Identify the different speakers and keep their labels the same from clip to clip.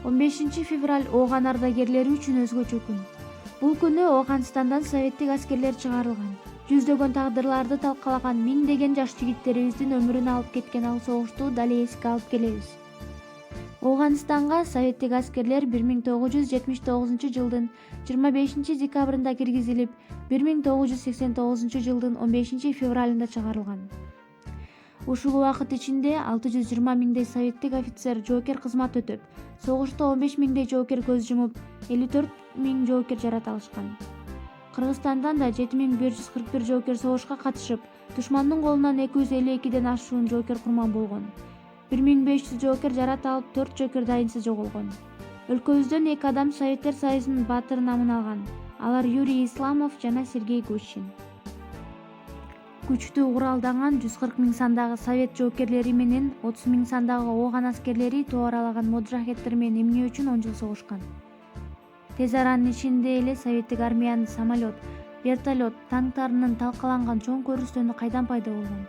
Speaker 1: 15 февраль Ооган ардагерлери үчүн өзгөчө күн. Бул күнү Ооганстандан советтик аскерлер чыгарылган. Жүздөгөн тагдырларды талкалаган миңдеген жаш жигиттерибиздин өмүрүн алып кеткен ал согушту дали эске алып келебиз. Ооганстанга советтик аскерлер 1979 жылдын 25 декабрында киргизилип, 1989 жылдын 15 февралында чыгарылган. Ушул убакыт ичинде 620 миңдей советтик офицер жоокер кызмат өтөп, согушта 15 миңдей жоокер көз жумуп, 54 миң жоокер жарат алышкан. Кыргызстандан да 7141 жоокер согушка катышып, душмандын колунан 252ден ашуун жоокер курман болгон. 1500 жоокер жарат алып, 4 жоокер дайынсыз жоголгон. Өлкөбүздөн 2 адам Советтер Союзунун баатыры намын алган. Алар Юрий Исламов жана Сергей Гущин. Күчтүү куралданган 140 миң сандагы совет жоокерлери менен 30 миң сандагы Ооган аскерлери тууралаган моджахеттер менен эмне үчүн 10 жыл согушкан. Тез аранын ичинде эле советтик армиянын самолет, вертолет, танктарынын талкаланган чоң көрүстөнү кайдан пайда болгон?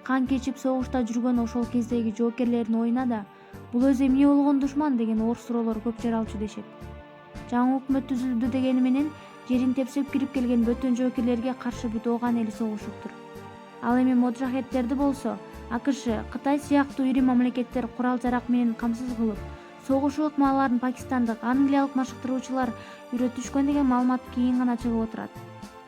Speaker 1: Кан кечип согушта жүргөн ошол кездеги жоокерлердин оюна да бул өзү эмне болгон душман деген оор суроолор көп жаралчу дешет. Жаңы өкмөт түзүлдү дегени менен жерин тепсеп кирип келген бөтөн жоокерлерге каршы бүт Ооган эли согушуптур. Ал эми моджахеттерди болсо АКШ, Кытай сыяктуу ири мамлекеттер курал-жарак менен камсыз кылып, согушу ыкмаларын пакистандык, англиялык машыктыруучулар үйрөтүшкөн деген маалымат кийин гана чыгып отурат.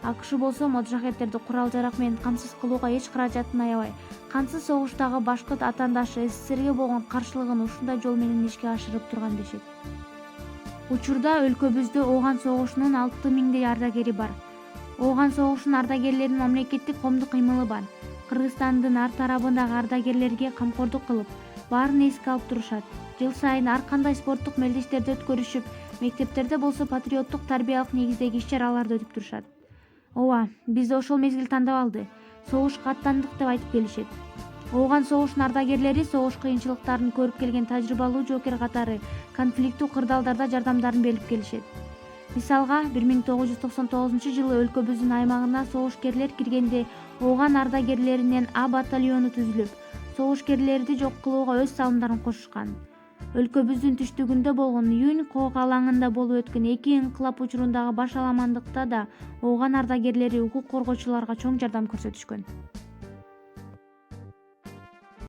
Speaker 1: АКШ болсо моджахеттерди курал-жарак менен камсыз кылууга эч каражатын аябай, кансыз согуштагы башкы атаандашы СССРге болгон каршылыгын ушундай жол менен ишке ашырып турган дешет. Учурда өлкөбүздө Ооган согушунун 6 миңдей ардагери бар. Ооган согушунун ардагерлеринин мамлекеттик коомдук кыймылы бар. Кыргызстандын ар тарабындагы ардагерлерге камкордук кылып, баарын эске алып турушат. Жыл сайын ар кандай спорттук мелдештерди өткөрүшүп, мектептерде болсо патриоттук тарбиялык негиздеги иш-чараларды өтүп турушат. Ооба, бизди ошол мезгил тандап алды. Согушка аттандык деп айтып келишет. Ооган согушунун ардагерлери согуш кыйынчылыктарын көрүп келген тажрыйбалуу жоокер катары конфликттүү кырдаалдарда жардамдарын берип келишет. Мисалга, 1999 жылы өлкөбүздүн аймагына согушкерлер киргенде Ооган ардагерлеринен А батальону түзүлүп, согушкерлерди жок кылууга өз салымдарын кошушкан. Өлкөбүздүн түштүгүндө болгон июнь кок алаңында болуп өткөн 2 инкылап учурундагы баш аламандыкта да Ооган ардагерлери укук коргоочуларга чоң жардам көрсөтүшкөн.